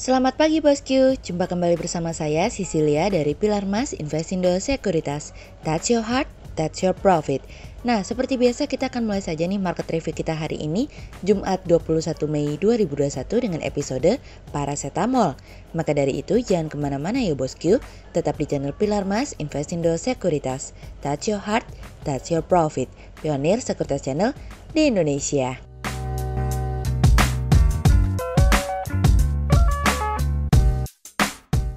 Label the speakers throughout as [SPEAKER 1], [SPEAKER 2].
[SPEAKER 1] Selamat pagi bosku, jumpa kembali bersama saya Cecilia dari Pilar Mas Investindo Sekuritas. Touch your heart, touch your profit. Nah, seperti biasa kita akan mulai saja nih market review kita hari ini, Jumat 21 Mei 2021 dengan episode Paracetamol. Maka dari itu jangan kemana-mana ya bosku, tetap di channel Pilar Mas Investindo Sekuritas. Touch your heart, touch your profit. Pionir Sekuritas Channel di Indonesia.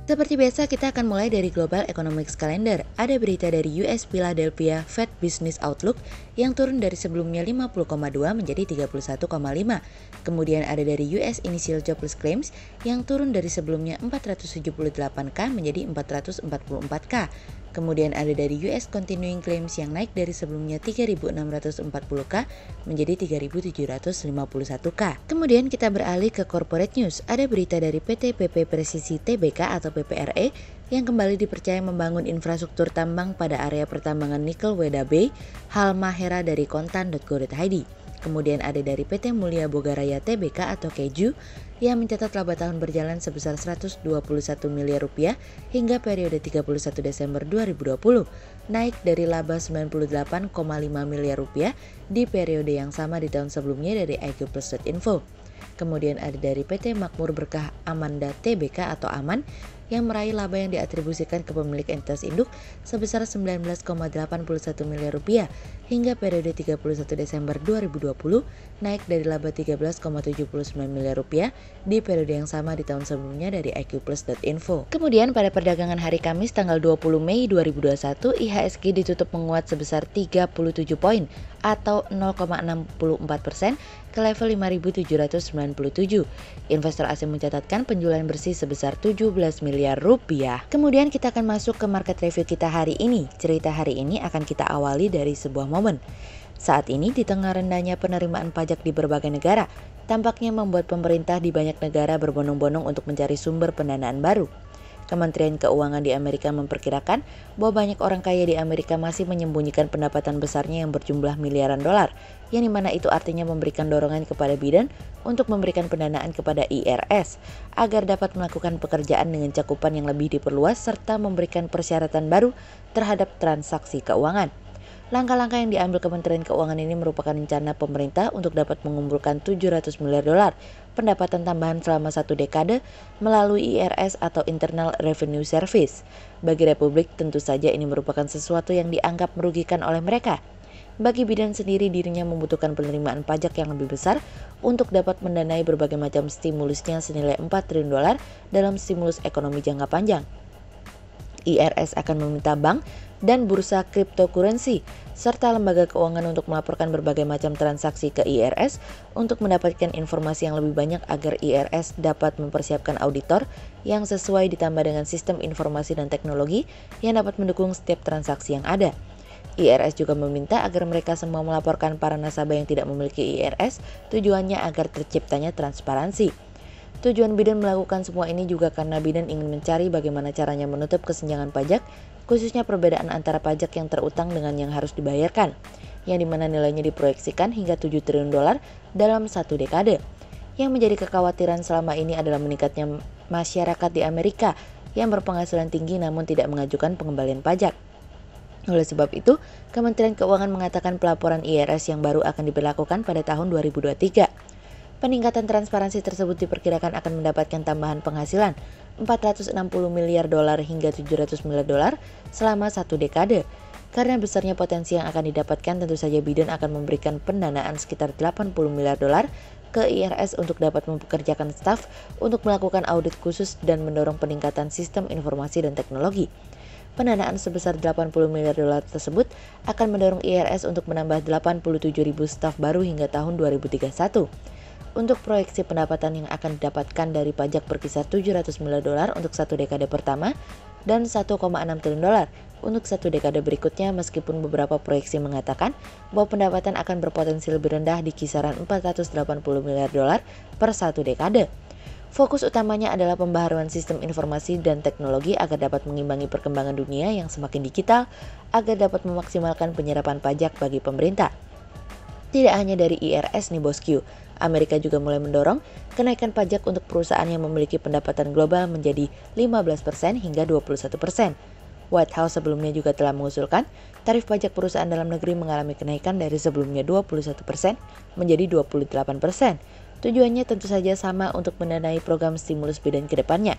[SPEAKER 1] Seperti biasa kita akan mulai dari Global Economics Calendar. Ada berita dari US Philadelphia Fed Business Outlook yang turun dari sebelumnya 50,2 menjadi 31,5. Kemudian ada dari US Initial Jobless Claims yang turun dari sebelumnya 478K menjadi 444K. Kemudian ada dari US Continuing Claims yang naik dari sebelumnya 3.640K menjadi 3.751K. Kemudian kita beralih ke Corporate News. Ada berita dari PT PP Presisi Tbk atau PPRE yang kembali dipercaya membangun infrastruktur tambang pada area pertambangan nikel Weda Bay, Halmahera dari kontan.go.id. Kemudian ada dari PT Mulia Bogaraya Tbk atau Keju yang mencatat laba tahun berjalan sebesar 121 miliar rupiah hingga periode 31 Desember 2020, naik dari laba 98,5 miliar rupiah di periode yang sama di tahun sebelumnya dari iqplus.info. Kemudian ada dari PT Makmur Berkah Amanda Tbk atau Aman yang meraih laba yang diatribusikan ke pemilik entitas induk sebesar 19,81 miliar rupiah hingga periode 31 Desember 2020, naik dari laba 13,79 miliar rupiah di periode yang sama di tahun sebelumnya dari iqplus.info. Kemudian pada perdagangan hari Kamis tanggal 20 Mei 2021, IHSG ditutup menguat sebesar 37 poin atau 0,64% ke level 5.797. Investor asing mencatatkan penjualan bersih sebesar 17 miliar rupiah. Kemudian kita akan masuk ke market review kita hari ini. Cerita hari ini akan kita awali dari sebuah momen. Saat ini di tengah rendahnya penerimaan pajak di berbagai negara, tampaknya membuat pemerintah di banyak negara berbondong-bondong untuk mencari sumber pendanaan baru. Kementerian Keuangan di Amerika memperkirakan bahwa banyak orang kaya di Amerika masih menyembunyikan pendapatan besarnya yang berjumlah miliaran dolar, yang dimana itu artinya memberikan dorongan kepada Biden untuk memberikan pendanaan kepada IRS agar dapat melakukan pekerjaan dengan cakupan yang lebih diperluas serta memberikan persyaratan baru terhadap transaksi keuangan. Langkah-langkah yang diambil Kementerian Keuangan ini merupakan rencana pemerintah untuk dapat mengumpulkan 700 miliar dolar pendapatan tambahan selama 1 dekade melalui IRS atau Internal Revenue Service. Bagi Republik tentu saja ini merupakan sesuatu yang dianggap merugikan oleh mereka. Bagi Biden sendiri, dirinya membutuhkan penerimaan pajak yang lebih besar untuk dapat mendanai berbagai macam stimulusnya senilai 4 triliun dolar dalam stimulus ekonomi jangka panjang. IRS akan meminta bank dan bursa cryptocurrency serta lembaga keuangan untuk melaporkan berbagai macam transaksi ke IRS untuk mendapatkan informasi yang lebih banyak agar IRS dapat mempersiapkan auditor yang sesuai ditambah dengan sistem informasi dan teknologi yang dapat mendukung setiap transaksi yang ada. IRS juga meminta agar mereka semua melaporkan para nasabah yang tidak memiliki IRS, tujuannya agar terciptanya transparansi. Tujuan Biden melakukan semua ini juga karena Biden ingin mencari bagaimana caranya menutup kesenjangan pajak, khususnya perbedaan antara pajak yang terutang dengan yang harus dibayarkan, yang dimana nilainya diproyeksikan hingga 7 triliun dolar dalam 1 dekade. Yang menjadi kekhawatiran selama ini adalah meningkatnya masyarakat di Amerika yang berpenghasilan tinggi namun tidak mengajukan pengembalian pajak. Oleh sebab itu, Kementerian Keuangan mengatakan pelaporan IRS yang baru akan diberlakukan pada tahun 2023. Peningkatan transparansi tersebut diperkirakan akan mendapatkan tambahan penghasilan 460 miliar dolar hingga 700 miliar dolar selama 1 dekade. Karena besarnya potensi yang akan didapatkan, tentu saja Biden akan memberikan pendanaan sekitar 80 miliar dolar ke IRS untuk dapat mempekerjakan staf untuk melakukan audit khusus dan mendorong peningkatan sistem informasi dan teknologi. Pendanaan sebesar 80 miliar dolar tersebut akan mendorong IRS untuk menambah 87.000 staf baru hingga tahun 2031. Untuk proyeksi pendapatan yang akan didapatkan dari pajak berkisar 700 miliar dolar untuk 1 dekade pertama dan 1,6 triliun dolar untuk 1 dekade berikutnya, meskipun beberapa proyeksi mengatakan bahwa pendapatan akan berpotensi lebih rendah di kisaran 480 miliar dolar per 1 dekade. Fokus utamanya adalah pembaharuan sistem informasi dan teknologi agar dapat mengimbangi perkembangan dunia yang semakin digital, agar dapat memaksimalkan penyerapan pajak bagi pemerintah. Tidak hanya dari IRS nih bosku, Amerika juga mulai mendorong kenaikan pajak untuk perusahaan yang memiliki pendapatan global menjadi 15% hingga 21%. White House sebelumnya juga telah mengusulkan tarif pajak perusahaan dalam negeri mengalami kenaikan dari sebelumnya 21% menjadi 28%. Tujuannya tentu saja sama untuk mendanai program stimulus Biden ke depannya.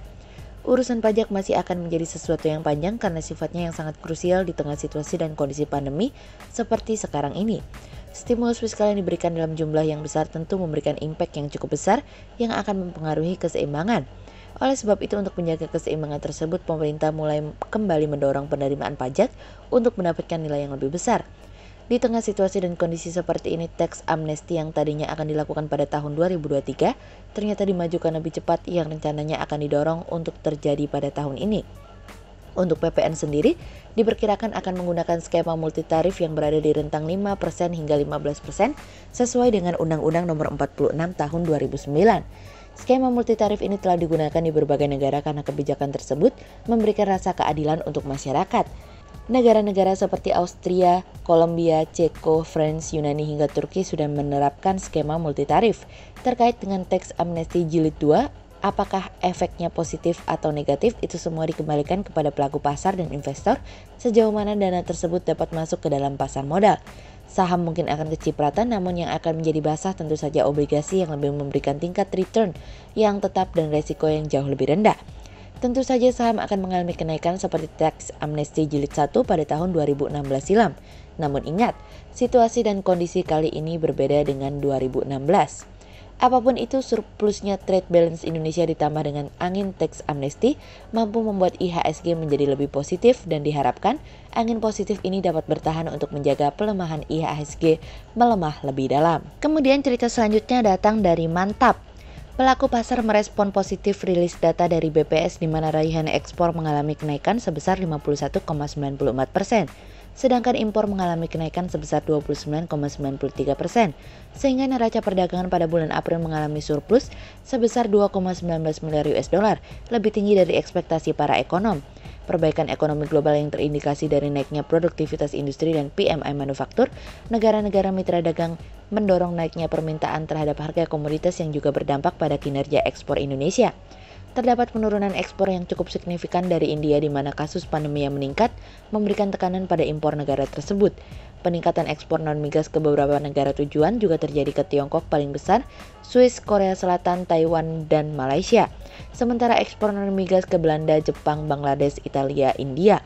[SPEAKER 1] Urusan pajak masih akan menjadi sesuatu yang panjang karena sifatnya yang sangat krusial di tengah situasi dan kondisi pandemi seperti sekarang ini. Stimulus fiskal yang diberikan dalam jumlah yang besar tentu memberikan impact yang cukup besar yang akan mempengaruhi keseimbangan. Oleh sebab itu, untuk menjaga keseimbangan tersebut, pemerintah mulai kembali mendorong penerimaan pajak untuk mendapatkan nilai yang lebih besar. Di tengah situasi dan kondisi seperti ini, tax amnesty yang tadinya akan dilakukan pada tahun 2023 ternyata dimajukan lebih cepat yang rencananya akan didorong untuk terjadi pada tahun ini. Untuk PPN sendiri, diperkirakan akan menggunakan skema multitarif yang berada di rentang 5% hingga 15% sesuai dengan Undang-Undang Nomor 46 Tahun 2009. Skema multitarif ini telah digunakan di berbagai negara karena kebijakan tersebut memberikan rasa keadilan untuk masyarakat. Negara-negara seperti Austria, Kolombia, Ceko, France, Yunani hingga Turki sudah menerapkan skema multitarif. Terkait dengan tax amnesty jilid 2, apakah efeknya positif atau negatif, itu semua dikembalikan kepada pelaku pasar dan investor sejauh mana dana tersebut dapat masuk ke dalam pasar modal. Saham mungkin akan kecipratan, namun yang akan menjadi basah tentu saja obligasi yang lebih memberikan tingkat return yang tetap dan resiko yang jauh lebih rendah. Tentu saja saham akan mengalami kenaikan seperti tax amnesty jilid 1 pada tahun 2016 silam. Namun ingat, situasi dan kondisi kali ini berbeda dengan 2016. Apapun itu, surplusnya trade balance Indonesia ditambah dengan angin tax amnesty mampu membuat IHSG menjadi lebih positif dan diharapkan angin positif ini dapat bertahan untuk menjaga pelemahan IHSG melemah lebih dalam. Kemudian cerita selanjutnya datang dari Mantap. Pelaku pasar merespon positif rilis data dari BPS di mana raihan ekspor mengalami kenaikan sebesar 51,94%. Sedangkan impor mengalami kenaikan sebesar 29,93%, sehingga neraca perdagangan pada bulan April mengalami surplus sebesar 2,19 miliar US dollar, lebih tinggi dari ekspektasi para ekonom. Perbaikan ekonomi global yang terindikasi dari naiknya produktivitas industri dan PMI manufaktur, negara-negara mitra dagang mendorong naiknya permintaan terhadap harga komoditas yang juga berdampak pada kinerja ekspor Indonesia. Terdapat penurunan ekspor yang cukup signifikan dari India di mana kasus pandemi yang meningkat memberikan tekanan pada impor negara tersebut. Peningkatan ekspor non-migas ke beberapa negara tujuan juga terjadi ke Tiongkok paling besar, Swiss, Korea Selatan, Taiwan, dan Malaysia. Sementara ekspor non-migas ke Belanda, Jepang, Bangladesh, Italia, India.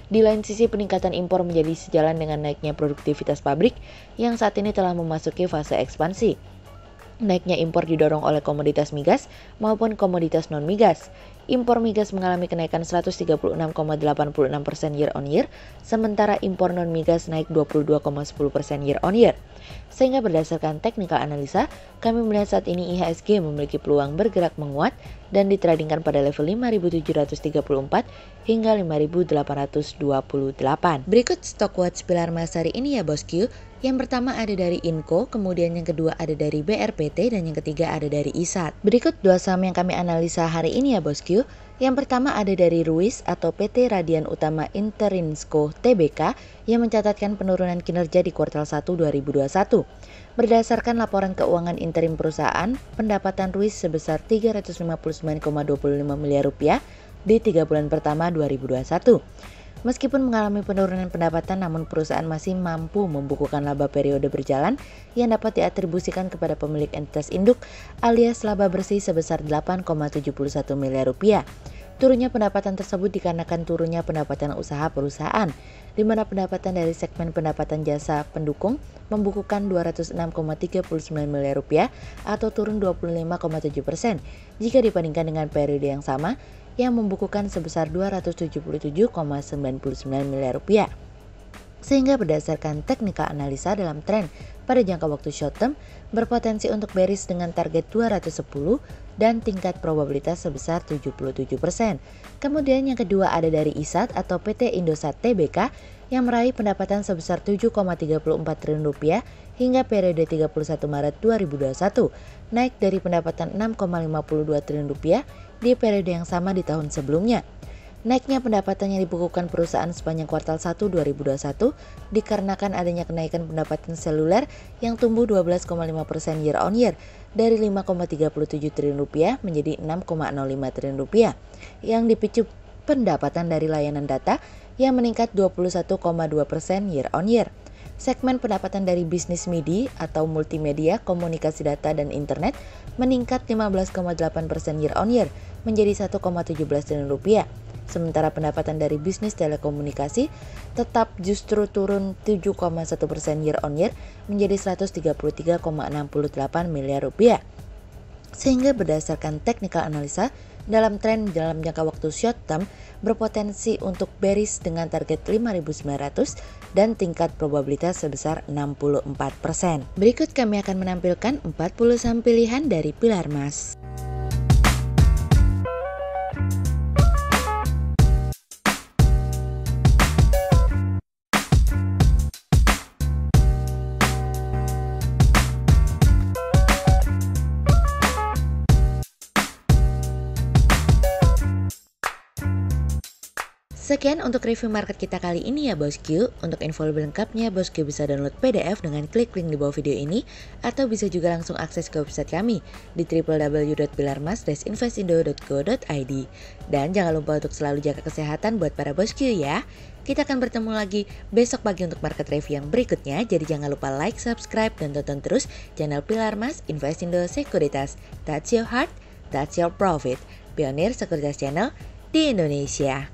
[SPEAKER 1] Di lain sisi, peningkatan impor menjadi sejalan dengan naiknya produktivitas pabrik yang saat ini telah memasuki fase ekspansi. Naiknya impor didorong oleh komoditas migas maupun komoditas non-migas. Impor migas mengalami kenaikan 136,86% year on year, sementara impor non-migas naik 22,10% year on year. Sehingga berdasarkan technical analisa, kami melihat saat ini IHSG memiliki peluang bergerak menguat dan ditradingkan pada level 5.734 hingga 5.828. Berikut stok watch pilar emas hari ini ya bosku. Yang pertama ada dari Inco, kemudian yang kedua ada dari BRPT, dan yang ketiga ada dari ISAT. Berikut dua saham yang kami analisa hari ini ya bosku. Yang pertama ada dari Ruis atau PT Radian Utama Interinsco Tbk yang mencatatkan penurunan kinerja di kuartal 1 2021. Berdasarkan laporan keuangan interim perusahaan, pendapatan Ruis sebesar 359,25 miliar rupiah di 3 bulan pertama 2021. Meskipun mengalami penurunan pendapatan, namun perusahaan masih mampu membukukan laba periode berjalan yang dapat diatribusikan kepada pemilik entitas induk alias laba bersih sebesar 8,71 miliar rupiah. Turunnya pendapatan tersebut dikarenakan turunnya pendapatan usaha perusahaan, di mana pendapatan dari segmen pendapatan jasa pendukung membukukan 206,39 miliar rupiah atau turun 25,7% jika dibandingkan dengan periode yang sama yang membukukan sebesar 277,99 miliar rupiah. Sehingga berdasarkan technical analisa dalam tren pada jangka waktu short term berpotensi untuk bearish dengan target 210 dan tingkat probabilitas sebesar 77%. Kemudian yang kedua ada dari ISAT atau PT Indosat Tbk yang meraih pendapatan sebesar 7,34 triliun rupiah hingga periode 31 Maret 2021, naik dari pendapatan 6,52 triliun rupiah di periode yang sama di tahun sebelumnya. Naiknya pendapatan yang dibukukan perusahaan sepanjang kuartal 1 2021 dikarenakan adanya kenaikan pendapatan seluler yang tumbuh 12,5% year on year dari 5,37 triliun rupiah menjadi 6,05 triliun rupiah, yang dipicu pendapatan dari layanan data yang meningkat 21,2% year on year. Segmen pendapatan dari bisnis MIDI atau multimedia, komunikasi data, dan internet meningkat 15,8% year on year menjadi 1,17 triliun rupiah. Sementara pendapatan dari bisnis telekomunikasi tetap justru turun 7,1% year on year menjadi 133,68 miliar rupiah. Sehingga berdasarkan technical analisa, dalam jangka waktu short term berpotensi untuk bearish dengan target 5.900 dan tingkat probabilitas sebesar 64%. Berikut kami akan menampilkan 40 saham pilihan dari Pilar Mas. Sekian untuk review market kita kali ini ya bosku. Untuk info lebih lengkapnya bosku bisa download PDF dengan klik link di bawah video ini, atau bisa juga langsung akses ke website kami di www.pilarmas-investindo.co.id. Dan jangan lupa untuk selalu jaga kesehatan buat para bosku ya. Kita akan bertemu lagi besok pagi untuk market review yang berikutnya. Jadi jangan lupa like, subscribe, dan tonton terus channel Pilar Mas Investindo Sekuritas. That's your heart, that's your profit. Pionir Sekuritas Channel di Indonesia.